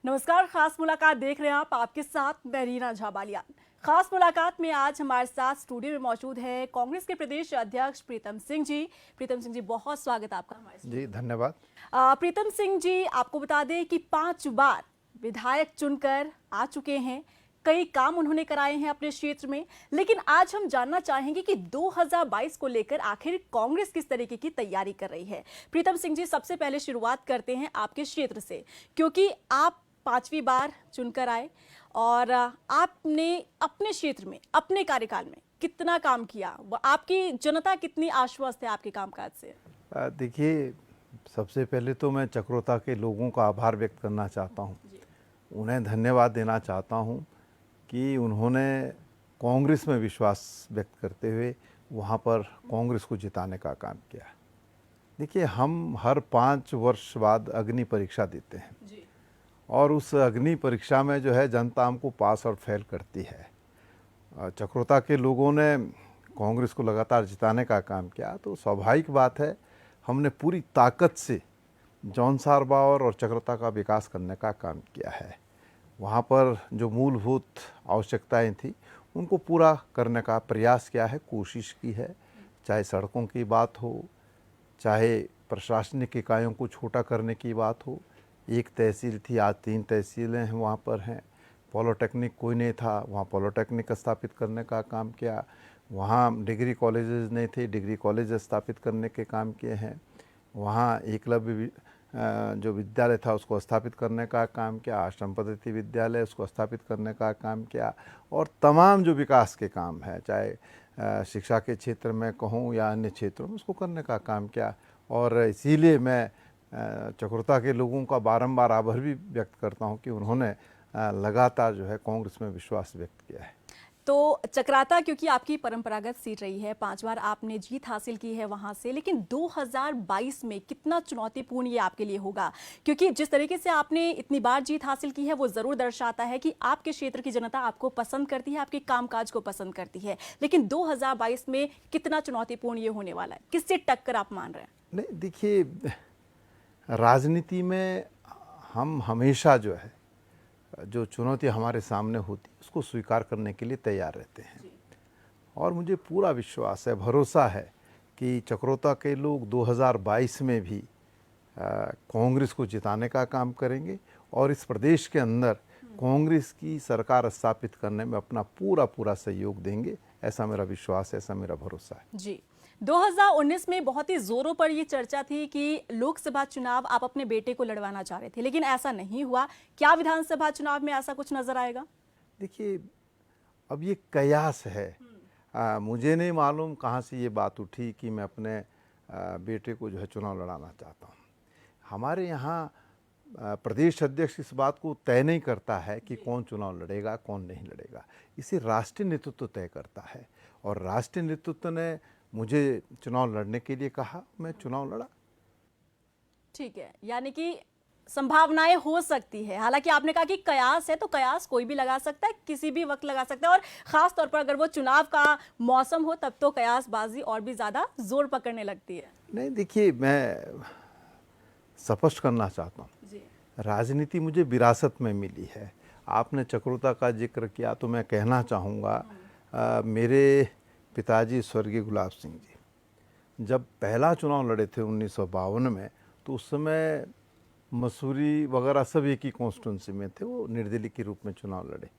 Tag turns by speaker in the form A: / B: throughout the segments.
A: नमस्कार, खास मुलाकात देख रहे हैं आप। आपके साथ मैं रीना झा बालियान। खास मुलाकात में आज हमारे साथ स्टूडियो में मौजूद है कांग्रेस के प्रदेश अध्यक्ष प्रीतम सिंह जी। प्रीतम सिंह जी, बहुत स्वागत आपका हमारे
B: जी, धन्यवाद।
A: प्रीतम सिंह जी, आपको बता दें कि 5 बार विधायक चुनकर आ चुके हैं। कई काम उन्होंने कराए हैं अपने क्षेत्र में, लेकिन आज हम जानना चाहेंगे कि 2022 को लेकर आखिर कांग्रेस किस तरीके की तैयारी कर रही है। प्रीतम सिंह जी, सबसे पहले शुरुआत करते हैं आपके क्षेत्र से, क्योंकि आप 5वीं बार चुनकर आए और आपने अपने क्षेत्र में अपने कार्यकाल में कितना काम किया, आपकी जनता कितनी आश्वस्त है आपके कामकाज से?
B: देखिए, सबसे पहले तो मैं चक्रोता के लोगों का आभार व्यक्त करना चाहता हूँ। उन्हें धन्यवाद देना चाहता हूँ कि उन्होंने कांग्रेस में विश्वास व्यक्त करते हुए वहाँ पर कांग्रेस को जिताने का काम किया। देखिए, हम हर 5 वर्ष बाद अग्नि परीक्षा देते हैं और उस अग्नि परीक्षा में जो है जनता हमको पास और फेल करती है। चक्रोता के लोगों ने कांग्रेस को लगातार जिताने का काम किया, तो स्वाभाविक बात है हमने पूरी ताकत से जौनसार बावर और चक्रोता का विकास करने का काम किया है। वहाँ पर जो मूलभूत आवश्यकताएं थी उनको पूरा करने का प्रयास किया है, कोशिश की है। चाहे सड़कों की बात हो, चाहे प्रशासनिक इकाइयों को छोटा करने की बात हो। एक तहसील थी, आज 3 तहसीलें हैं वहाँ पर हैं। पॉलिटेक्निक कोई नहीं था, वहाँ पॉलिटेक्निक स्थापित करने का काम किया। वहाँ डिग्री कॉलेजेस नहीं थे, डिग्री कॉलेज स्थापित करने के काम किए हैं। वहाँ एकलव्य जो विद्यालय था उसको स्थापित करने का काम किया, आश्रम पद्धति विद्यालय उसको स्थापित करने का काम किया, और तमाम जो विकास के काम है, चाहे शिक्षा के क्षेत्र में कहूँ या अन्य क्षेत्रों में, उसको करने का काम किया। और इसीलिए मैं चक्रोता के लोगों का बारंबार आभार भी व्यक्त करता हूँ कि उन्होंने लगातार जो है कांग्रेस में विश्वास व्यक्त किया है।
A: तो चक्राता क्योंकि आपकी परंपरागत सीट रही है, 5 बार आपने जीत हासिल की है वहां से, लेकिन 2022 में कितना चुनौतीपूर्ण ये आपके लिए होगा? क्योंकि जिस तरीके से आपने इतनी बार जीत हासिल की है वो जरूर दर्शाता है कि आपके क्षेत्र की जनता आपको पसंद करती है, आपके कामकाज को पसंद करती है। लेकिन 2022 में कितना चुनौतीपूर्ण ये होने वाला है? किससे टक्कर आप मान रहे हैं?
B: नहीं, देखिए, राजनीति में हम हमेशा जो है जो चुनौती हमारे सामने होती है उसको स्वीकार करने के लिए तैयार रहते हैं। और मुझे पूरा विश्वास है, भरोसा है कि चक्रोता के लोग 2022 में भी कांग्रेस को जिताने का काम करेंगे और इस प्रदेश के अंदर कांग्रेस की सरकार स्थापित करने में अपना पूरा सहयोग देंगे। ऐसा मेरा विश्वास है, ऐसा मेरा भरोसा है।
A: जी, 2019 में बहुत ही जोरों पर ये चर्चा थी कि लोकसभा चुनाव आप अपने बेटे को लड़वाना चाह रहे थे, लेकिन ऐसा नहीं हुआ। क्या विधानसभा चुनाव में ऐसा कुछ नजर आएगा?
B: देखिए, अब ये कयास है। मुझे नहीं मालूम कहाँ से ये बात उठी कि मैं अपने बेटे को जो है चुनाव लड़ाना चाहता हूँ। हमारे यहाँ प्रदेश अध्यक्ष इस बात को तय नहीं करता है कि कौन चुनाव लड़ेगा, कौन नहीं लड़ेगा। इसे राष्ट्रीय नेतृत्व तय करता है और राष्ट्रीय नेतृत्व ने मुझे चुनाव लड़ने के लिए कहा, मैं चुनाव लड़ा।
A: ठीक है, यानी कि संभावनाएं हो सकती है। हालांकि आपने कहा कि कयास है, तो कयास कोई भी लगा सकता है, किसी भी वक्त लगा सकता है, और खास तौर पर अगर वो चुनाव का मौसम हो तब तो कयासबाजी और भी ज्यादा जोर पकड़ने लगती है।
B: नहीं, देखिए, मैं स्पष्ट करना चाहता हूँ, राजनीति मुझे विरासत में मिली है। आपने चक्रोता का जिक्र किया तो मैं कहना चाहूँगा, मेरे पिताजी स्वर्गीय गुलाब सिंह जी जब पहला चुनाव लड़े थे 1952 में, तो उस समय मसूरी वगैरह सब एक ही कॉन्स्टिट्यूंसी में थे। वो निर्दलीय के रूप में चुनाव लड़े,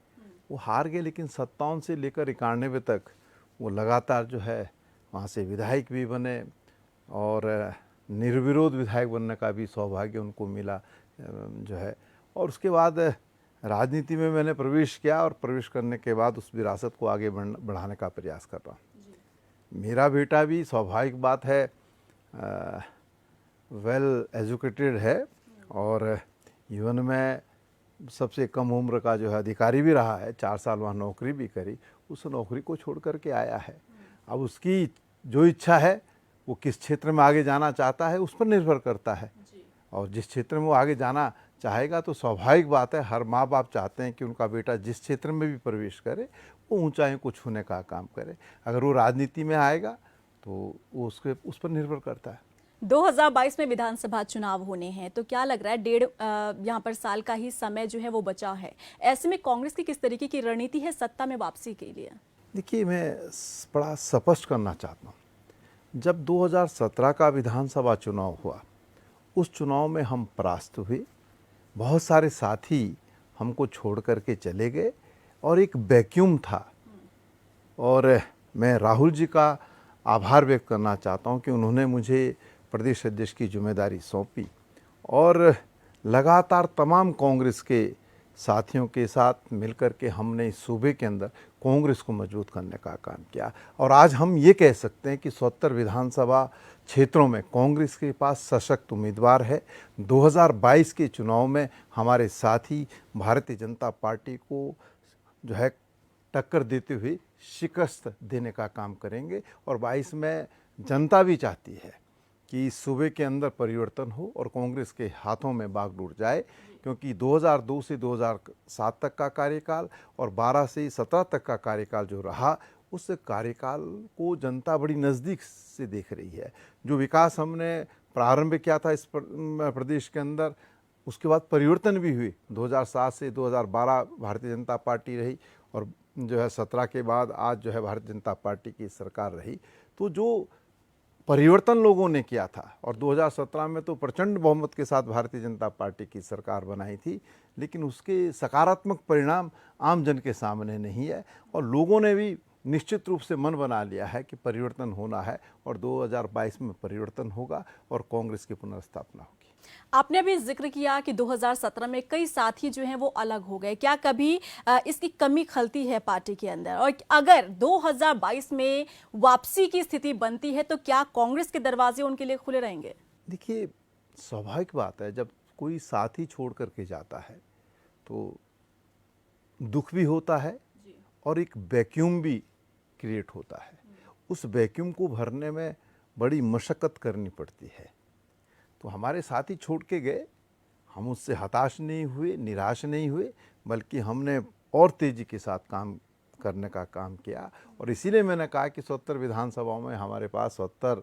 B: वो हार गए, लेकिन 57 से लेकर 91 तक वो लगातार जो है वहाँ से विधायक भी बने और निर्विरोध विधायक बनने का भी सौभाग्य उनको मिला जो है। और उसके बाद राजनीति में मैंने प्रवेश किया और प्रवेश करने के बाद उस विरासत को आगे बढ़ाने का प्रयास कर रहा हूँ। मेरा बेटा भी, स्वाभाविक बात है, वेल एजुकेटेड है और जीवन में सबसे कम उम्र का जो है अधिकारी भी रहा है। 4 साल वहाँ नौकरी भी करी, उस नौकरी को छोड़ करके आया है। अब उसकी जो इच्छा है, वो किस क्षेत्र में आगे जाना चाहता है उस पर निर्भर करता है। और जिस क्षेत्र में वो आगे जाना चाहेगा तो स्वाभाविक बात है, हर माँ बाप चाहते हैं कि उनका बेटा जिस क्षेत्र में भी प्रवेश करे वो ऊंचाई को छूने का काम करे। अगर वो राजनीति में आएगा तो वो उस पर निर्भर करता है।
A: 2022 में विधानसभा चुनाव होने हैं, तो क्या लग रहा है 1.5 यहाँ पर साल का ही समय जो है वो बचा है। ऐसे में कांग्रेस की किस तरीके की रणनीति है सत्ता में वापसी के लिए?
B: देखिए, मैं बड़ा स्पष्ट करना चाहता हूँ। जब 2017 का विधानसभा चुनाव हुआ, उस चुनाव में हम परास्त हुए। बहुत सारे साथी हमको छोड़ करके चले गए और एक वैक्यूम था। और मैं राहुल जी का आभार व्यक्त करना चाहता हूँ कि उन्होंने मुझे प्रदेश अध्यक्ष की जिम्मेदारी सौंपी और लगातार तमाम कांग्रेस के साथियों के साथ मिलकर के हमने इस सूबे के अंदर कांग्रेस को मजबूत करने का काम किया। और आज हम ये कह सकते हैं कि 77 विधानसभा क्षेत्रों में कांग्रेस के पास सशक्त उम्मीदवार है। 2022 के चुनाव में हमारे साथी भारतीय जनता पार्टी को जो है टक्कर देते हुए शिकस्त देने का काम करेंगे। और 22 में जनता भी चाहती है कि इस सूबे के अंदर परिवर्तन हो और कांग्रेस के हाथों में बागडोर जाए, क्योंकि 2002 से 2007 तक का कार्यकाल और 12 से 17 तक का कार्यकाल जो रहा, उस कार्यकाल को जनता बड़ी नज़दीक से देख रही है। जो विकास हमने प्रारंभ किया था इस प्रदेश के अंदर, उसके बाद परिवर्तन भी हुए। 2007 से 2012 भारतीय जनता पार्टी रही और जो है 17 के बाद आज जो है भारतीय जनता पार्टी की सरकार रही। तो जो परिवर्तन लोगों ने किया था, और 2017 में तो प्रचंड बहुमत के साथ भारतीय जनता पार्टी की सरकार बनाई थी, लेकिन उसके सकारात्मक परिणाम आम जन के सामने नहीं है। और लोगों ने भी निश्चित रूप से मन बना लिया है कि परिवर्तन होना है और 2022 में परिवर्तन होगा और कांग्रेस की पुनर्स्थापना होगी।
A: आपने अभी जिक्र किया कि 2017 में कई साथी जो हैं वो अलग हो गए। क्या कभी इसकी कमी खलती है पार्टी के अंदर? और अगर 2022 में वापसी की स्थिति बनती है तो क्या कांग्रेस के दरवाजे उनके लिए खुले रहेंगे?
B: देखिए, स्वाभाविक बात है, जब कोई साथी छोड़ करके जाता है तो दुख भी होता है और एक वैक्यूम भी क्रिएट होता है। उस वैक्यूम को भरने में बड़ी मशक्कत करनी पड़ती है। तो हमारे साथी छोड़ के गए, हम उससे हताश नहीं हुए, निराश नहीं हुए, बल्कि हमने और तेज़ी के साथ काम करने का काम किया। और इसीलिए मैंने कहा कि 77 विधानसभाओं में हमारे पास 77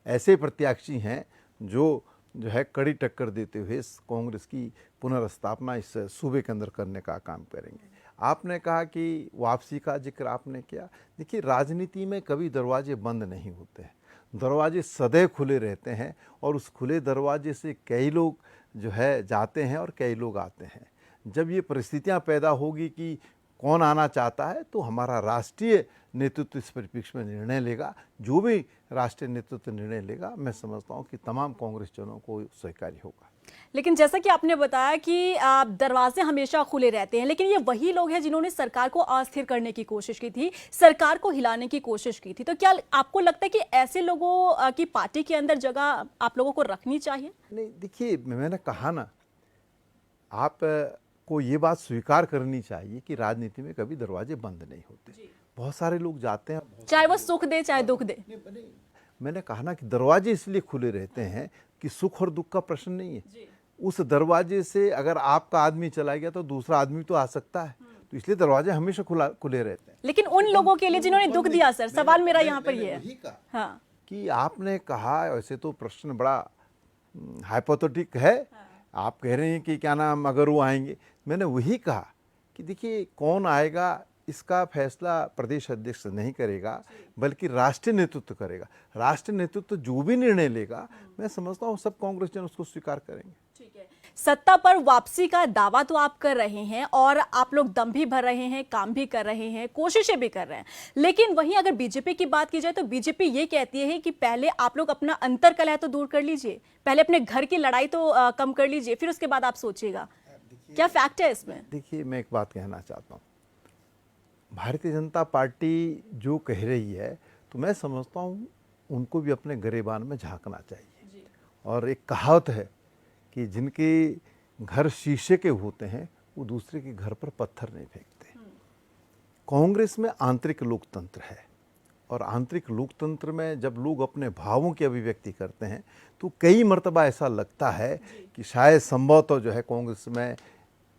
B: ऐसे प्रत्याशी हैं जो है कड़ी टक्कर देते हुए कांग्रेस की पुनर्स्थापना इस सूबे के अंदर करने का काम करेंगे। आपने कहा कि वापसी का जिक्र आपने किया। देखिए, राजनीति में कभी दरवाजे बंद नहीं होते हैं, दरवाजे सदैव खुले रहते हैं और उस खुले दरवाजे से कई लोग जो है जाते हैं और कई लोग आते हैं। जब ये परिस्थितियां पैदा होगी कि कौन आना चाहता है, तो हमारा राष्ट्रीय नेतृत्व इस परिप्रेक्ष्य में निर्णय लेगा। जो भी राष्ट्रीय नेतृत्व निर्णय लेगा, मैं समझता हूँ कि तमाम कांग्रेस जनों को स्वीकार्य होगा।
A: लेकिन जैसा कि आपने बताया कि दरवाजे हमेशा खुले रहते हैं, लेकिन ये वही लोग हैं जिन्होंने सरकार को अस्थिर करने की कोशिश की थी, सरकार को हिलाने की कोशिश की थी। तो क्या आपको लगता है कि ऐसे लोगों की पार्टी के अंदर जगह आप लोगों को रखनी चाहिए?
B: नहीं, देखिए, मैंने कहा ना, आप को ये बात स्वीकार करनी चाहिए कि राजनीति में कभी दरवाजे बंद नहीं होते। बहुत सारे लोग जाते हैं,
A: चाहे वो सुख दे चाहे दुख दे।
B: मैंने कहा ना कि दरवाजे इसलिए खुले रहते हैं कि सुख और दुख का प्रश्न नहीं है। उस दरवाजे से अगर आपका आदमी चला गया तो दूसरा आदमी तो आ सकता है, तो इसलिए दरवाजे हमेशा खुले रहते हैं।
A: लेकिन उन लोगों के लिए जिन्होंने दुख दिया, सर, सवाल मेरा यहाँ पर ये है। हाँ,
B: कि आपने कहा, वैसे तो प्रश्न बड़ा हाइपोथेटिक है। आप कह रहे हैं कि क्या नाम अगर वो आएंगे, मैंने वही कहा कि देखिए, कौन आएगा इसका फैसला प्रदेश अध्यक्ष नहीं करेगा, बल्कि राष्ट्रीय नेतृत्व करेगा। राष्ट्रीय नेतृत्व जो भी निर्णय लेगा, मैं समझता हूँ सब कांग्रेस जन उसको स्वीकार करेंगे।
A: ठीक है। सत्ता पर वापसी का दावा तो आप कर रहे हैं और आप लोग दम भी भर रहे हैं, काम भी कर रहे हैं, कोशिशें भी कर रहे हैं, लेकिन वहीं अगर बीजेपी की बात की जाए तो बीजेपी ये कहती है कि पहले आप लोग अपना अंतर्कलह तो दूर कर लीजिए, पहले अपने घर की लड़ाई तो कम कर लीजिए, फिर उसके बाद आप सोचिएगा। क्या फैक्ट है इसमें?
B: देखिए, मैं एक बात कहना चाहता हूँ, भारतीय जनता पार्टी जो कह रही है, तो मैं समझता हूँ उनको भी अपने गिरेबान में झांकना चाहिए। और एक कहावत है कि जिनके घर शीशे के होते हैं वो दूसरे के घर पर पत्थर नहीं फेंकते। कांग्रेस में आंतरिक लोकतंत्र है और आंतरिक लोकतंत्र में जब लोग अपने भावों की अभिव्यक्ति करते हैं तो कई मर्तबा ऐसा लगता है कि शायद संभवतः जो है कांग्रेस में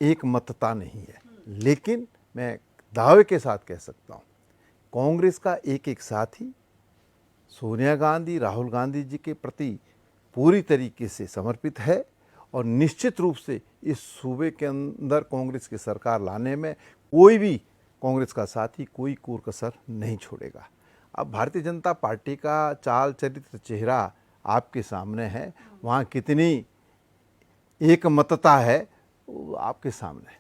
B: एक मतता नहीं है। लेकिन मैं दावे के साथ कह सकता हूँ, कांग्रेस का एक एक साथी सोनिया गांधी, राहुल गांधी जी के प्रति पूरी तरीके से समर्पित है और निश्चित रूप से इस सूबे के अंदर कांग्रेस की सरकार लाने में कोई भी कांग्रेस का साथी कोई कोर कसर नहीं छोड़ेगा। अब भारतीय जनता पार्टी का चाल चरित्र चेहरा आपके सामने है, वहाँ कितनी एकमतता है वो आपके सामने है।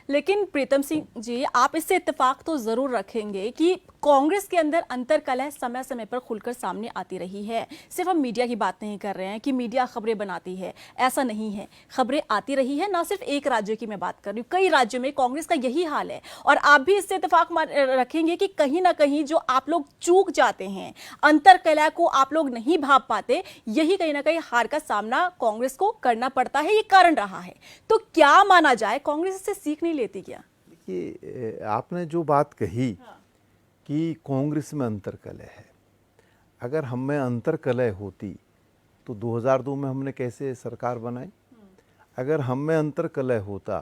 A: लेकिन प्रीतम सिंह जी, आप इससे इत्तेफाक तो जरूर रखेंगे कि कांग्रेस के अंदर अंतर्कलह समय समय पर खुलकर सामने आती रही है। सिर्फ हम मीडिया की बात नहीं कर रहे हैं कि मीडिया खबरें बनाती है, ऐसा नहीं है। खबरें आती रही है, ना सिर्फ एक राज्य की मैं बात कर रही हूँ, कई राज्यों में कांग्रेस का यही हाल है। और आप भी इससे इत्तेफाक रखेंगे कि कहीं ना कहीं जो आप लोग चूक जाते हैं, अंतर्कलह को आप लोग नहीं भाप पाते, यही कहीं ना कहीं हार का सामना कांग्रेस को करना पड़ता है, ये कारण रहा है। तो क्या माना जाए, कांग्रेस इससे सीख नहीं लेती क्या?
B: देखिए, आपने जो बात कही कि कांग्रेस में अंतर्कलह है, अगर हम में अंतर्कलह होती तो 2002 में हमने कैसे सरकार बनाई? अगर हम में अंतर्कलह होता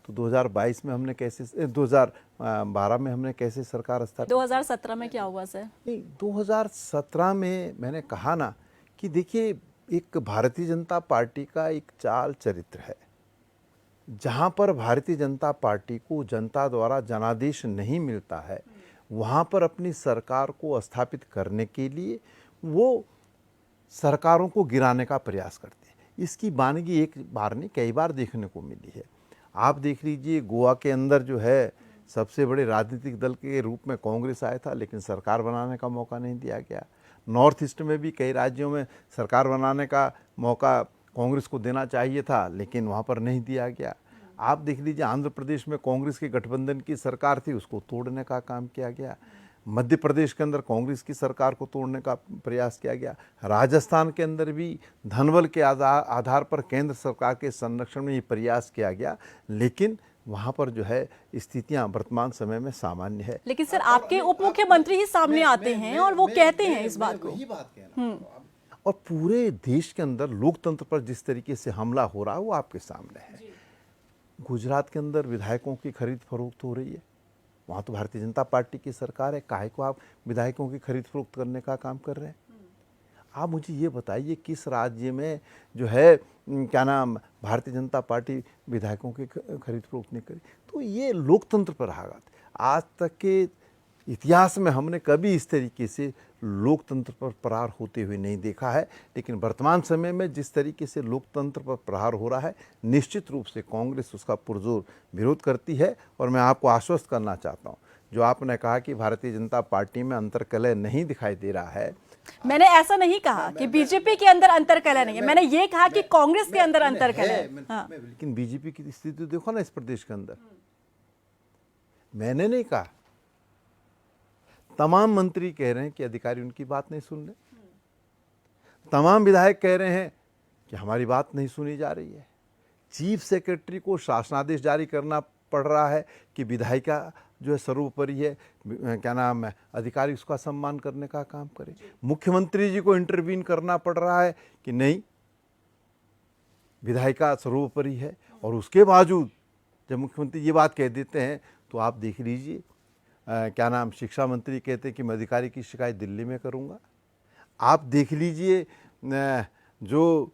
B: तो 2022 में हमने कैसे 2012 में हमने कैसे सरकार स्थापित?
A: 2017 में क्या हुआ सर?
B: नहीं, 2017 में मैंने कहा ना कि देखिए, एक भारतीय जनता पार्टी का एक चाल चरित्र है, जहाँ पर भारतीय जनता पार्टी को जनता द्वारा जनादेश नहीं मिलता है, वहाँ पर अपनी सरकार को स्थापित करने के लिए वो सरकारों को गिराने का प्रयास करते हैं। इसकी वानगी एक बार नहीं कई बार देखने को मिली है। आप देख लीजिए, गोवा के अंदर जो है सबसे बड़े राजनीतिक दल के रूप में कांग्रेस आया था, लेकिन सरकार बनाने का मौका नहीं दिया गया। नॉर्थ ईस्ट में भी कई राज्यों में सरकार बनाने का मौका कांग्रेस को देना चाहिए था, लेकिन वहाँ पर नहीं दिया गया। आप देख लीजिए, आंध्र प्रदेश में कांग्रेस के गठबंधन की सरकार थी, उसको तोड़ने का काम किया गया। मध्य प्रदेश के अंदर कांग्रेस की सरकार को तोड़ने का प्रयास किया गया। राजस्थान के अंदर भी धनबल के आधार पर केंद्र सरकार के संरक्षण में ये प्रयास किया गया, लेकिन वहाँ पर जो है स्थितियाँ वर्तमान समय में सामान्य है।
A: लेकिन सर, आपके उप मुख्यमंत्री ही सामने आते हैं और वो कहते हैं इस बात को।
B: और पूरे देश के अंदर लोकतंत्र पर जिस तरीके से हमला हो रहा है वो आपके सामने है। गुजरात के अंदर विधायकों की खरीद फरोख्त हो रही है, वहाँ तो भारतीय जनता पार्टी की सरकार है, काहे को आप विधायकों की खरीद फरोख्त करने का काम कर रहे हैं? आप मुझे ये बताइए, किस राज्य में जो है क्या नाम भारतीय जनता पार्टी विधायकों की खरीद फरोख्त नहीं करी? तो ये लोकतंत्र पर आघात। आज तक के इतिहास में हमने कभी इस तरीके से लोकतंत्र पर प्रहार होते हुए नहीं देखा है, लेकिन वर्तमान समय में जिस तरीके से लोकतंत्र पर प्रहार हो रहा है, निश्चित रूप से कांग्रेस उसका पुरजोर विरोध करती है। और मैं आपको आश्वस्त करना चाहता हूँ, जो आपने कहा कि भारतीय जनता पार्टी में अंतर्कलह नहीं दिखाई दे रहा है,
A: मैंने ऐसा नहीं कहा कि बीजेपी के अंदर अंतर्कलह नहीं है, मैंने ये कहा कि कांग्रेस के अंदर अंतर्कलह है। हाँ।
B: लेकिन बीजेपी की स्थिति देखो ना इस प्रदेश के अंदर। मैंने नहीं कहा, तमाम मंत्री कह रहे हैं कि अधिकारी उनकी बात नहीं सुन रहे, तमाम विधायक कह रहे हैं कि हमारी बात नहीं सुनी जा रही है। चीफ सेक्रेटरी को शासनादेश जारी करना पड़ रहा है कि विधायिका जो है सर्वोपरि है, क्या नाम है, अधिकारी उसका सम्मान करने का काम करे। मुख्यमंत्री जी को इंटरवीन करना पड़ रहा है कि नहीं, विधायिका सर्वोपरि है। और उसके बावजूद जब मुख्यमंत्री ये बात कह देते हैं तो आप देख लीजिए, क्या नाम शिक्षा मंत्री कहते हैं कि मैं अधिकारी की शिकायत दिल्ली में करूंगा। आप देख लीजिए, जो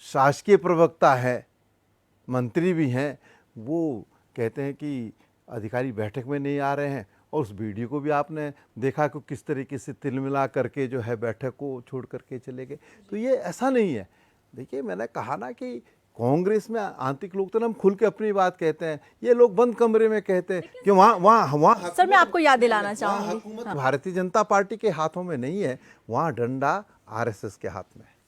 B: शासकीय प्रवक्ता है, मंत्री भी हैं, वो कहते हैं कि अधिकारी बैठक में नहीं आ रहे हैं। और उस वीडियो को भी आपने देखा कि किस तरीके से तिलमिला करके जो है बैठक को छोड़ करके चले गए। तो ये ऐसा नहीं है। देखिए, मैंने कहा ना कि कांग्रेस में आंतरिक लोकतंत्र, हम खुल के अपनी बात कहते हैं, ये लोग बंद कमरे में कहते हैं कि वहाँ
A: सर, मैं आपको याद दिलाना चाहूंगी,
B: हुकूमत भारतीय जनता पार्टी के हाथों में नहीं है, वहाँ डंडा आरएसएस के हाथ में है।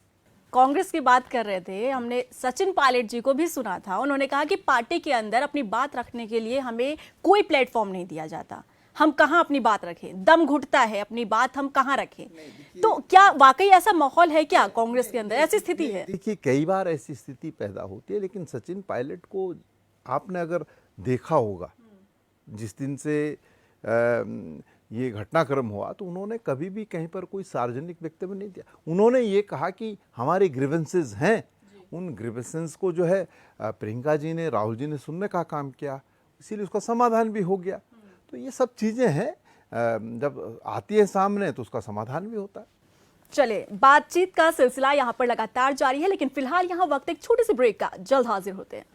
A: कांग्रेस की बात कर रहे थे, हमने सचिन पायलट जी को भी सुना था, उन्होंने कहा कि पार्टी के अंदर अपनी बात रखने के लिए हमें कोई प्लेटफॉर्म नहीं दिया जाता, हम कहां अपनी बात रखें, दम घुटता है, अपनी बात हम कहां रखें। तो क्या वाकई ऐसा माहौल है क्या कांग्रेस के अंदर, ऐसी स्थिति है?
B: देखिए, कई बार ऐसी स्थिति पैदा होती है, लेकिन सचिन पायलट को आपने अगर देखा होगा, जिस दिन से ये घटनाक्रम हुआ, तो उन्होंने कभी भी कहीं पर कोई सार्वजनिक वक्तव्य नहीं दिया। उन्होंने ये कहा कि हमारे ग्रीवेंसेस हैं, उन ग्रीवेंसेस को जो है प्रियंका जी ने, राहुल जी ने सुनने का काम किया, इसीलिए उसका समाधान भी हो गया। तो ये सब चीज़ें हैं, जब आती है सामने तो उसका समाधान भी होता है।
A: चले, बातचीत का सिलसिला यहाँ पर लगातार जारी है, लेकिन फिलहाल यहाँ वक्त एक छोटी सी ब्रेक का। जल्द हाजिर होते हैं।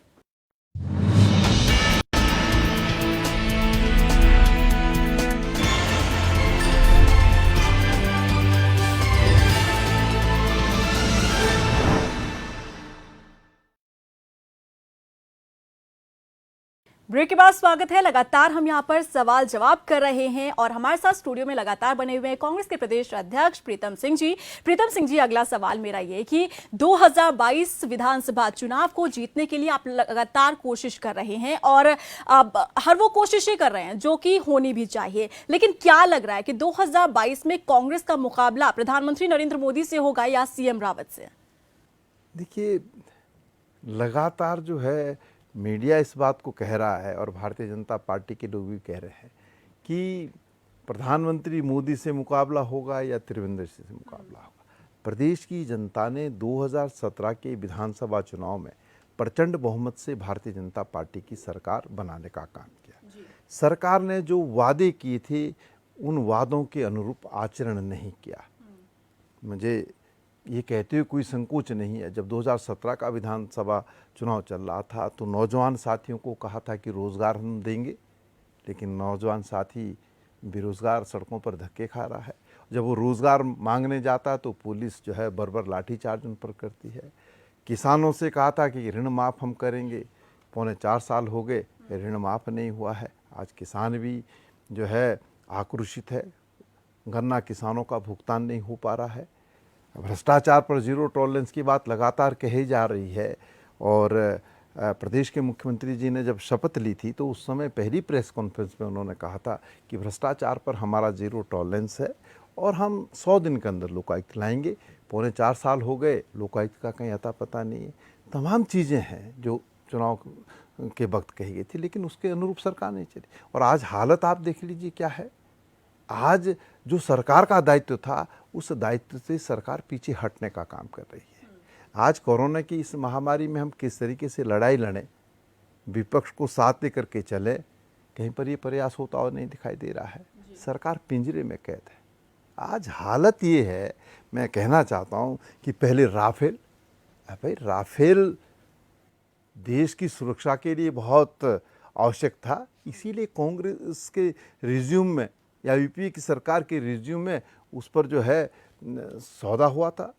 A: ब्रेक के बाद स्वागत है। लगातार हम यहाँ पर सवाल जवाब कर रहे हैं और हमारे साथ स्टूडियो में लगातार बने हुए हैं कांग्रेस के प्रदेश अध्यक्ष प्रीतम सिंह जी। प्रीतम सिंह जी, अगला सवाल मेरा ये कि 2022 विधानसभा चुनाव को जीतने के लिए आप लगातार कोशिश कर रहे हैं और अब हर वो कोशिशें कर रहे हैं जो कि होनी भी चाहिए, लेकिन क्या लग रहा है कि 2022 में कांग्रेस का मुकाबला प्रधानमंत्री नरेंद्र मोदी से होगा या सीएम रावत से?
B: देखिए, लगातार जो है मीडिया इस बात को कह रहा है और भारतीय जनता पार्टी के लोग भी कह रहे हैं कि प्रधानमंत्री मोदी से मुकाबला होगा या त्रिवेंद्र सिंह से मुकाबला होगा। प्रदेश की जनता ने 2017 के विधानसभा चुनाव में प्रचंड बहुमत से भारतीय जनता पार्टी की सरकार बनाने का काम किया। सरकार ने जो वादे किए थे उन वादों के अनुरूप आचरण नहीं किया। मुझे ये कहते हुए कोई संकोच नहीं है, जब 2017 का विधानसभा चुनाव चल रहा था तो नौजवान साथियों को कहा था कि रोज़गार हम देंगे, लेकिन नौजवान साथी बेरोज़गार सड़कों पर धक्के खा रहा है। जब वो रोज़गार मांगने जाता तो पुलिस जो है बर्बर लाठीचार्ज उन पर करती है। किसानों से कहा था कि ऋण माफ़ हम करेंगे, 4.25 साल हो गए, ऋण माफ़ नहीं हुआ है। आज किसान भी जो है आक्रोशित है, गन्ना किसानों का भुगतान नहीं हो पा रहा है। भ्रष्टाचार पर जीरो टॉलरेंस की बात लगातार कही जा रही है और प्रदेश के मुख्यमंत्री जी ने जब शपथ ली थी तो उस समय पहली प्रेस कॉन्फ्रेंस में उन्होंने कहा था कि भ्रष्टाचार पर हमारा जीरो टॉलरेंस है और हम 100 दिन के अंदर लोकायुक्त लाएंगे। 4.25 साल हो गए, लोकायुक्त का कहीं अता पता नहीं है। तमाम चीज़ें हैं जो चुनाव के वक्त कही गई थी, लेकिन उसके अनुरूप सरकार नहीं चली। और आज हालत आप देख लीजिए क्या है। आज जो सरकार का दायित्व था उस दायित्व से सरकार पीछे हटने का काम कर रही है। आज कोरोना की इस महामारी में हम किस तरीके से लड़ाई लड़ें, विपक्ष को साथ लेकर के चले, कहीं पर ये प्रयास होता हुआ नहीं दिखाई दे रहा है। सरकार पिंजरे में कैद है। आज हालत ये है, मैं कहना चाहता हूँ कि पहले राफेल, भाई राफेल देश की सुरक्षा के लिए बहुत आवश्यक था, इसीलिए कांग्रेस के रिज्यूम में या यूपीए की सरकार के रिज्यूम में उस पर जो है सौदा हुआ था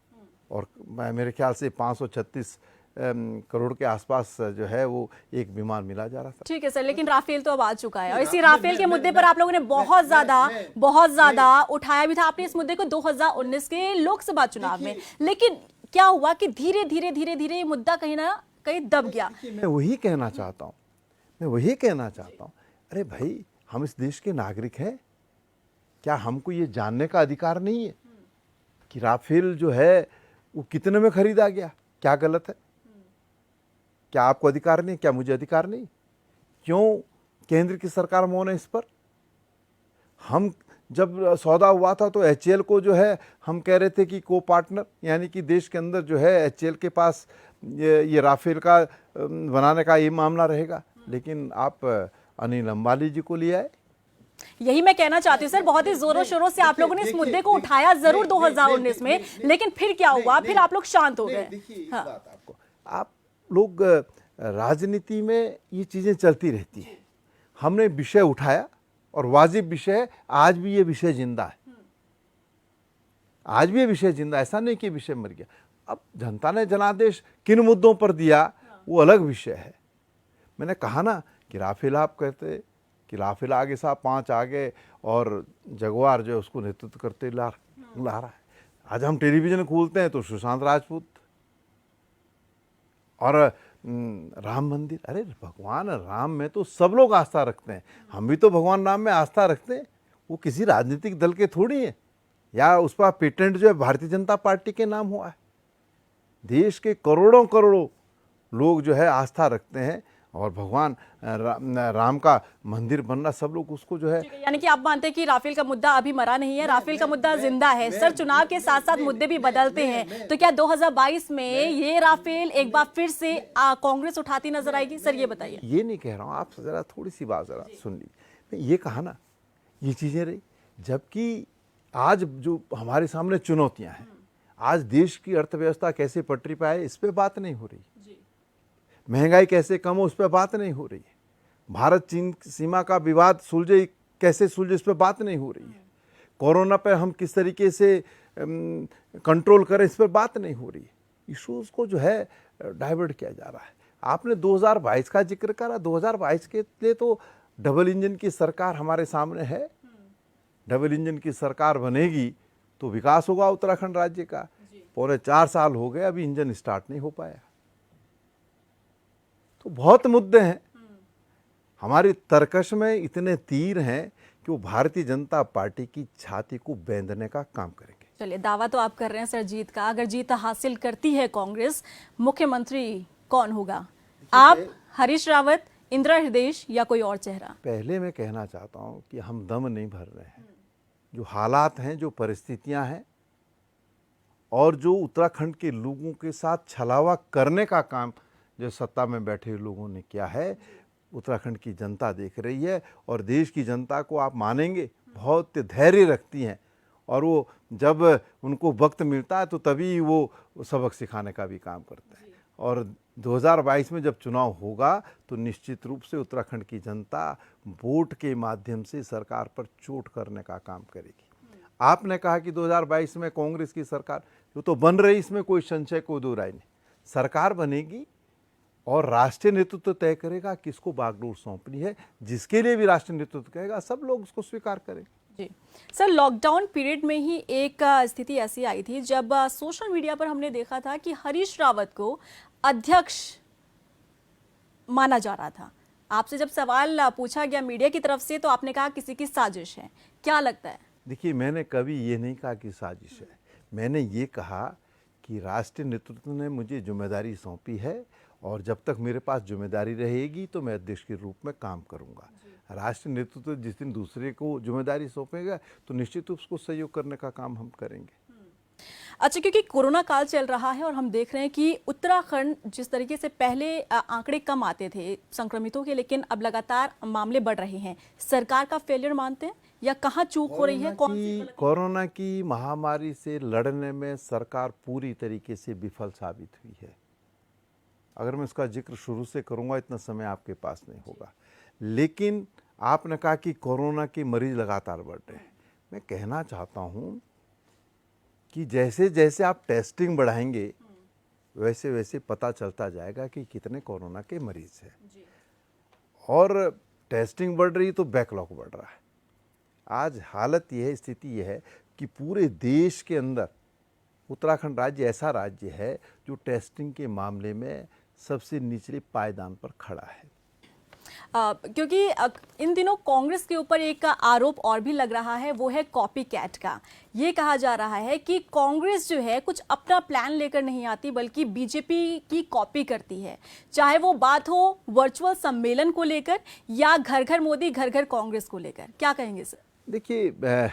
B: और मेरे ख्याल से 536 करोड़ के आसपास जो है वो एक विमान मिला जा रहा था।
A: ठीक है सर, लेकिन राफेल तो अब आ चुका है और इसी राफेल के मुद्दे पर आप लोगों ने बहुत ज्यादा उठाया भी था आपने इस मुद्दे को 2019 के लोकसभा चुनाव में, लेकिन क्या हुआ कि धीरे धीरे ये मुद्दा कहीं ना कहीं दब गया।
B: मैं वही कहना चाहता हूँ, अरे भाई, हम इस देश के नागरिक हैं, क्या हमको ये जानने का अधिकार नहीं है कि राफेल जो है वो कितने में खरीदा गया? क्या गलत है? क्या आपको अधिकार नहीं? क्या मुझे अधिकार नहीं? क्यों केंद्र की सरकार मौन है इस पर? हम जब सौदा हुआ था तो एचएएल को जो है हम कह रहे थे कि को पार्टनर, यानी कि देश के अंदर जो है एचएएल के पास ये राफेल का बनाने का ये मामला रहेगा, लेकिन आप अनिल अंबानी जी को ले आए।
A: यही मैं कहना चाहती हूँ सर, बहुत ही जोरों शोरों से आप लोगों ने इस मुद्दे को उठाया जरूर 2019 में, लेकिन फिर क्या हुआ? फिर आप लोग शांत हो गए। हाँ।
B: आपको आप लोग राजनीति में ये चीजें चलती रहती है। हमने विषय उठाया और वाजिब विषय, आज भी ये विषय जिंदा है, आज भी ये विषय जिंदा, ऐसा नहीं कि विषय मर गया। अब जनता ने जनादेश किन मुद्दों पर दिया वो अलग विषय है। मैंने कहा ना कि राफेल, आप कहते कि राफेल आगे साहब 5 आगे और जगुआर जो है उसको नेतृत्व करते ला रहा है। आज हम टेलीविजन खोलते हैं तो सुशांत राजपूत और राम मंदिर। अरे भगवान राम में तो सब लोग आस्था रखते हैं, हम भी तो भगवान राम में आस्था रखते हैं। वो किसी राजनीतिक दल के थोड़ी है या उस पर पेटेंट जो है भारतीय जनता पार्टी के नाम हुआ है। देश के करोड़ों लोग जो है आस्था रखते हैं और भगवान राम का मंदिर बनना, सब लोग उसको जो है।
A: यानी कि आप मानते हैं कि राफेल का मुद्दा अभी मरा नहीं है, राफेल का मुद्दा जिंदा है। सर, चुनाव के साथ साथ मुद्दे भी बदलते हैं, तो क्या 2022 में ये राफेल एक बार फिर से कांग्रेस उठाती नजर आएगी? सर ये बताइए।
B: ये नहीं कह रहा हूँ, आप जरा थोड़ी सी बात जरा सुन लीजिए। मैं ये कहा ना, ये चीजें रही, जबकि आज जो हमारे सामने चुनौतियां हैं, आज देश की अर्थव्यवस्था कैसे पटरी पे आए, इस पे बात नहीं हो रही। महंगाई कैसे कम हो, उस पर बात नहीं हो रही है। भारत चीन सीमा का विवाद सुलझे, कैसे सुलझे, इस पर बात नहीं हो रही है। कोरोना पर हम किस तरीके से कंट्रोल करें, इस पर बात नहीं हो रही है। इश्यूज को जो है डाइवर्ट किया जा रहा है। आपने 2022 का जिक्र करा, 2022 के लिए तो डबल इंजन की सरकार हमारे सामने है। डबल इंजन की सरकार बनेगी तो विकास होगा उत्तराखंड राज्य का। पौने 4 साल हो गए, अभी इंजन स्टार्ट नहीं हो पाया। तो बहुत मुद्दे हैं। हमारी तर्कश में इतने तीर हैं कि वो भारतीय जनता पार्टी की छाती को बेंधने का काम करेंगे।
A: चलिए, दावा तो आप कर रहे हैं सर जीत का। अगर जीत हासिल करती है कांग्रेस, मुख्यमंत्री कौन होगा? आप, हरीश रावत, इंदिरा हृदयेश या कोई और चेहरा?
B: पहले मैं कहना चाहता हूं कि हम दम नहीं भर रहे हैं। जो हालात हैं, जो परिस्थितियां हैं और जो उत्तराखंड के लोगों के साथ छलावा करने का काम जो सत्ता में बैठे लोगों ने किया है, उत्तराखंड की जनता देख रही है। और देश की जनता को आप मानेंगे बहुत धैर्य रखती हैं, और वो जब उनको वक्त मिलता है तो तभी वो सबक सिखाने का भी काम करते हैं। और 2022 में जब चुनाव होगा तो निश्चित रूप से उत्तराखंड की जनता वोट के माध्यम से सरकार पर चोट करने का काम करेगी। आपने कहा कि 2022 में कांग्रेस की सरकार जो तो बन रही, इसमें कोई संशय, कोई दो राय नहीं। सरकार बनेगी और राष्ट्रीय नेतृत्व तय करेगा किसको बागडोर सौंपनी है। जिसके लिए भी राष्ट्रीय नेतृत्व कहेगा, सब लोग उसको स्वीकार करेंगे।
A: जी सर, लॉकडाउन पीरियड में ही एक स्थिति ऐसी आई थी जब सोशल मीडिया पर हमने देखा था कि हरीश रावत को अध्यक्ष माना जा रहा था। आपसे जब सवाल पूछा गया मीडिया की तरफ से तो आपने कहा किसी की साजिश है। क्या लगता है?
B: देखिए, मैंने कभी ये नहीं कहा कि साजिश है। मैंने ये कहा कि राष्ट्रीय नेतृत्व ने मुझे जिम्मेदारी सौंपी है और जब तक मेरे पास जिम्मेदारी रहेगी तो मैं अध्यक्ष के रूप में काम करूंगा। राष्ट्रीय नेतृत्व जिस दिन दूसरे को जिम्मेदारी सौंपेगा तो निश्चित रूप से उसको सहयोग करने का काम हम करेंगे।
A: अच्छा, क्योंकि कोरोना काल चल रहा है और हम देख रहे हैं कि उत्तराखंड जिस तरीके से पहले आंकड़े कम आते थे संक्रमितों के, लेकिन अब लगातार मामले बढ़ रहे हैं। सरकार का फेलियर मानते हैं या कहाँ चूक हो रही है?
B: कोरोना की महामारी से लड़ने में सरकार पूरी तरीके से विफल साबित हुई है। अगर मैं उसका जिक्र शुरू से करूंगा, इतना समय आपके पास नहीं होगा। लेकिन आपने कहा कि कोरोना के मरीज लगातार बढ़ रहे हैं। मैं कहना चाहता हूं कि जैसे जैसे आप टेस्टिंग बढ़ाएंगे वैसे वैसे पता चलता जाएगा कि कितने कोरोना के मरीज हैं। और टेस्टिंग बढ़ रही तो बैकलॉग बढ़ रहा है। आज हालत यह है, स्थिति यह है कि पूरे देश के अंदर उत्तराखंड राज्य ऐसा राज्य है जो टेस्टिंग के मामले में सबसे निचले पायदान पर खड़ा है।
A: क्योंकि इन दिनों कांग्रेस के ऊपर एक आरोप और भी लग रहा है, वो है कॉपी कैट का। ये कहा जा रहा है कि कांग्रेस जो है कुछ अपना प्लान लेकर नहीं आती बल्कि बीजेपी की कॉपी करती है, चाहे वो बात हो वर्चुअल सम्मेलन को लेकर या घर घर मोदी घर घर कांग्रेस को लेकर। क्या कहेंगे सर?
B: देखिए,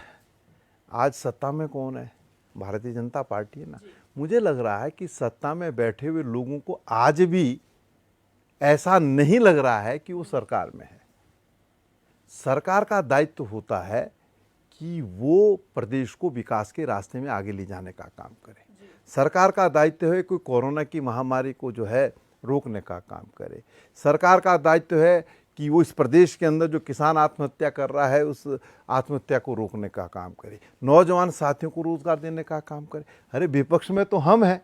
B: आज सत्ता में कौन है? भारतीय जनता पार्टी है ना। मुझे लग रहा है कि सत्ता में बैठे हुए लोगों को आज भी ऐसा नहीं लग रहा है कि वो सरकार में है। सरकार का दायित्व होता है कि वो प्रदेश को विकास के रास्ते में आगे ले जाने का काम करे। सरकार का दायित्व है कि कोरोना की महामारी को जो है रोकने का काम करे। सरकार का दायित्व है कि वो इस प्रदेश के अंदर जो किसान आत्महत्या कर रहा है उस आत्महत्या को रोकने का काम करे, नौजवान साथियों को रोजगार देने का काम करे। अरे विपक्ष में तो हम हैं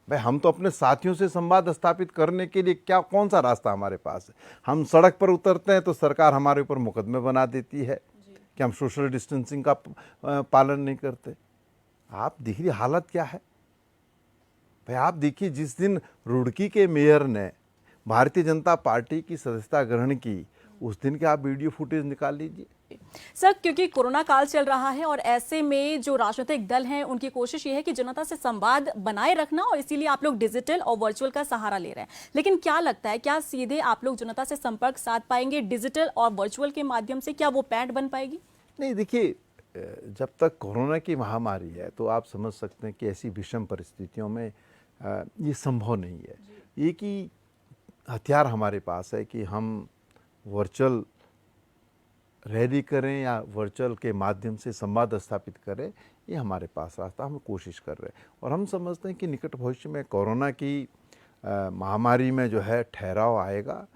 B: भाई, हम तो अपने साथियों से संवाद स्थापित करने के लिए क्या कौन सा रास्ता हमारे पास है? हम सड़क पर उतरते हैं तो सरकार हमारे ऊपर मुकदमे बना देती है कि हम सोशल डिस्टेंसिंग का पालन नहीं करते। आप देखिए हालत क्या है भाई। आप देखिए, जिस दिन रुड़की के मेयर ने भारतीय जनता पार्टी की सदस्यता ग्रहण की, उस दिन के आप वीडियो फुटेज निकाल लीजिए।
A: सर, क्योंकि कोरोना काल चल रहा है और ऐसे में जो राजनीतिक दल हैं उनकी कोशिश ये है कि जनता से संवाद बनाए रखना, और इसीलिए आप लोग डिजिटल और वर्चुअल का सहारा ले रहे हैं। लेकिन क्या लगता है, क्या सीधे आप लोग जनता से संपर्क साध पाएंगे डिजिटल और वर्चुअल के माध्यम से? क्या वो पैठ बन पाएगी?
B: नहीं, देखिए, जब तक कोरोना की महामारी है तो आप समझ सकते हैं कि ऐसी विषम परिस्थितियों में ये संभव नहीं है। एक ही हथियार हमारे पास है कि हम वर्चुअल रैली करें या वर्चुअल के माध्यम से संवाद स्थापित करें, ये हमारे पास रास्ता, हम कोशिश कर रहे हैं। और हम समझते हैं कि निकट भविष्य में कोरोना की महामारी में जो है ठहराव आएगा।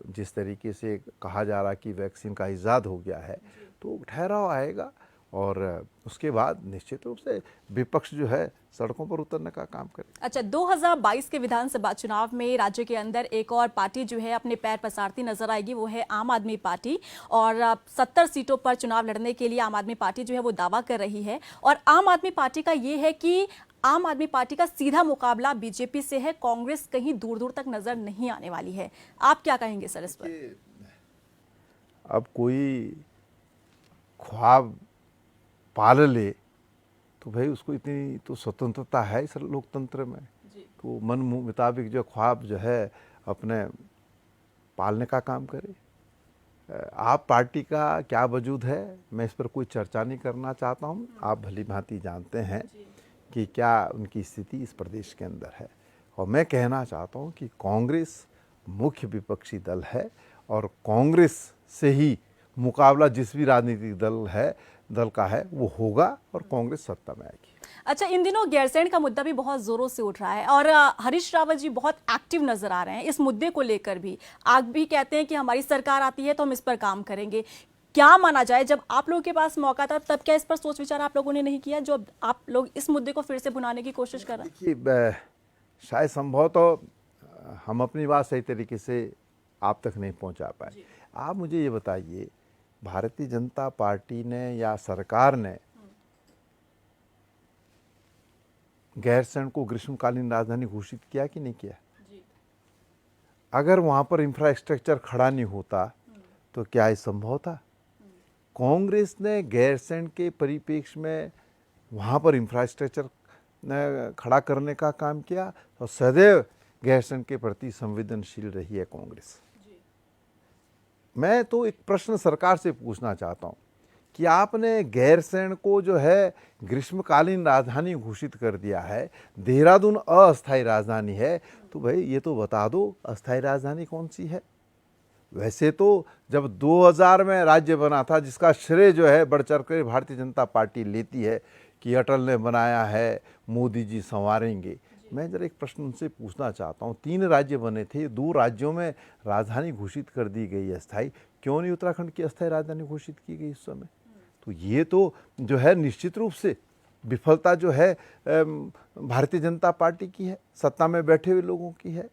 B: जिस तरीके से कहा जा रहा कि वैक्सीन का इजाद हो गया है, तो ठहराव आएगा और उसके बाद निश्चित रूप से विपक्ष जो है सड़कों पर उतरने का काम करे।
A: अच्छा, 2022 के विधानसभा चुनाव में राज्य के अंदर एक और पार्टी जो है अपने पैर पसारती नजर आएगी, वो है आम आदमी पार्टी। और 70 सीटों पर चुनाव लड़ने के लिए आम आदमी पार्टी जो है वो दावा कर रही है। और आम आदमी पार्टी का ये है कि आम आदमी पार्टी का सीधा मुकाबला बीजेपी से है, कांग्रेस कहीं दूर दूर तक नजर नहीं आने वाली है। आप क्या कहेंगे सर इस पर?
B: अब कोई ख्वाब पाल ले तो भाई उसको इतनी तो स्वतंत्रता है इस लोकतंत्र में, तो मन मुताबिक जो ख्वाब जो है अपने पालने का काम करे। आप पार्टी का क्या वजूद है, मैं इस पर कोई चर्चा नहीं करना चाहता हूँ। आप भली भांति जानते हैं कि क्या उनकी स्थिति इस प्रदेश के अंदर है। और मैं कहना चाहता हूँ कि कांग्रेस मुख्य विपक्षी दल है और कांग्रेस से ही मुकाबला जिस भी राजनीतिक दल का है वो होगा और कांग्रेस सत्ता में आएगी।
A: अच्छा, इन दिनों गैरसैंण का मुद्दा भी बहुत जोरों से उठ रहा है और हरीश रावत जी बहुत एक्टिव नजर आ रहे हैं इस मुद्दे को लेकर भी। आप भी कहते हैं कि हमारी सरकार आती है तो हम इस पर काम करेंगे। क्या माना जाए, जब आप लोगों के पास मौका था तब क्या इस पर सोच विचार आप लोगों ने नहीं किया, जो आप लोग इस मुद्दे को फिर से भुनाने की कोशिश कर रहे हैं?
B: देखिए, शायद संभव तो हम अपनी बात सही तरीके से आप तक नहीं पहुंचा पाए। आप मुझे ये बताइए, भारतीय जनता पार्टी ने या सरकार ने गैरसैंण को ग्रीष्मकालीन राजधानी घोषित किया कि नहीं किया? अगर वहां पर इंफ्रास्ट्रक्चर खड़ा नहीं होता तो क्या ये संभव था? कांग्रेस ने गैरसैंण के परिप्रेक्ष्य में वहां पर इंफ्रास्ट्रक्चर खड़ा करने का काम किया और सदैव गैरसैंण के प्रति संवेदनशील रही है कांग्रेस। मैं तो एक प्रश्न सरकार से पूछना चाहता हूं कि आपने गैरसैंण को जो है ग्रीष्मकालीन राजधानी घोषित कर दिया है, देहरादून अस्थायी राजधानी है, तो भाई ये तो बता दो अस्थायी राजधानी कौन सी है। वैसे तो जब 2000 में राज्य बना था, जिसका श्रेय जो है बढ़ चढ़ कर भारतीय जनता पार्टी लेती है कि अटल ने बनाया है, मोदी जी संवारेंगे। मैं जरा एक प्रश्न उनसे पूछना चाहता हूँ, 3 राज्य बने थे, 2 राज्यों में राजधानी घोषित कर दी गई अस्थायी, क्यों नहीं उत्तराखंड की अस्थायी राजधानी घोषित की गई उस समय? तो ये तो जो है निश्चित रूप से विफलता जो है भारतीय जनता पार्टी की है, सत्ता में बैठे हुए लोगों की है।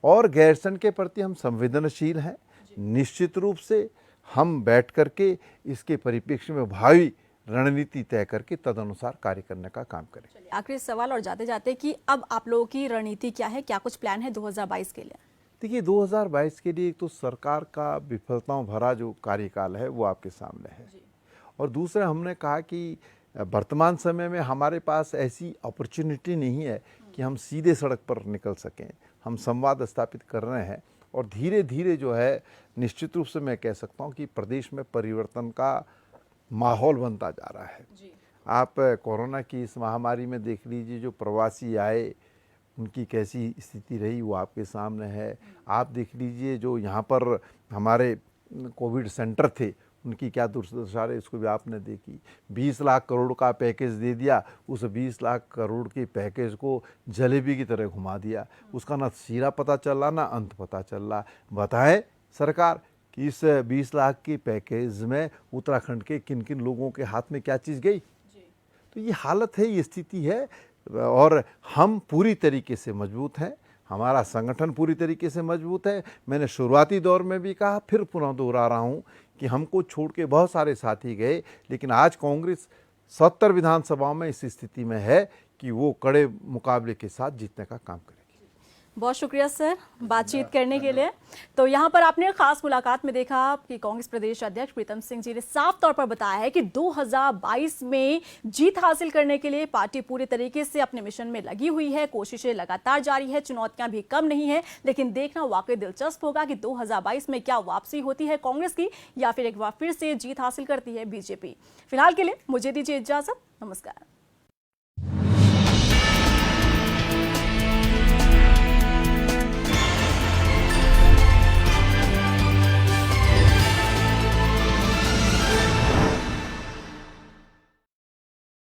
B: और गैरसैंण के प्रति हम संवेदनशील हैं। निश्चित रूप से हम बैठ करके इसके परिप्रेक्ष्य में भावी रणनीति तय करके तदनुसार कार्य करने का काम करें।
A: आखिरी सवाल और जाते जाते कि अब आप लोगों की रणनीति क्या है, क्या कुछ प्लान है 2022 के लिए?
B: देखिए, 2022 के लिए तो सरकार का विफलताओं भरा जो कार्यकाल है वो आपके सामने है, और दूसरा हमने कहा कि वर्तमान समय में हमारे पास ऐसी अपॉर्चुनिटी नहीं है कि हम सीधे सड़क पर निकल सकें। हम संवाद स्थापित कर रहे हैं और धीरे धीरे जो है निश्चित रूप से मैं कह सकता हूं कि प्रदेश में परिवर्तन का माहौल बनता जा रहा है। आप कोरोना की इस महामारी में देख लीजिए, जो प्रवासी आए उनकी कैसी स्थिति रही वो आपके सामने है। आप देख लीजिए जो यहाँ पर हमारे कोविड सेंटर थे उनकी क्या दुर्दशा है, इसको भी आपने देखी। 20 लाख करोड़ का पैकेज दे दिया, उस 20 लाख करोड़ के पैकेज को जलेबी की तरह घुमा दिया। उसका ना सिरा पता चल रहा ना अंत पता चल रहा। बताएं सरकार कि इस 20 लाख के पैकेज में उत्तराखंड के किन किन लोगों के हाथ में क्या चीज़ गई। तो ये हालत है, ये स्थिति है, और हम पूरी तरीके से मजबूत हैं, हमारा संगठन पूरी तरीके से मजबूत है। मैंने शुरुआती दौर में भी कहा, फिर पुनः दोहरा रहा हूँ कि हमको छोड़ के बहुत सारे साथी गए, लेकिन आज कांग्रेस 70 विधानसभाओं में इस स्थिति में है कि वो कड़े मुकाबले के साथ जीतने का काम करेगी।
A: बहुत शुक्रिया सर बातचीत करने के लिए। तो यहाँ पर आपने खास मुलाकात में देखा कि कांग्रेस प्रदेश अध्यक्ष प्रीतम सिंह जी ने साफ तौर पर बताया है कि 2022 में जीत हासिल करने के लिए पार्टी पूरी तरीके से अपने मिशन में लगी हुई है। कोशिशें लगातार जारी है, चुनौतियां भी कम नहीं है, लेकिन देखना वाकई दिलचस्प होगा कि 2022 में क्या वापसी होती है कांग्रेस की या फिर एक बार फिर से जीत हासिल करती है बीजेपी। फिलहाल के लिए मुझे दीजिए इजाजत, नमस्कार।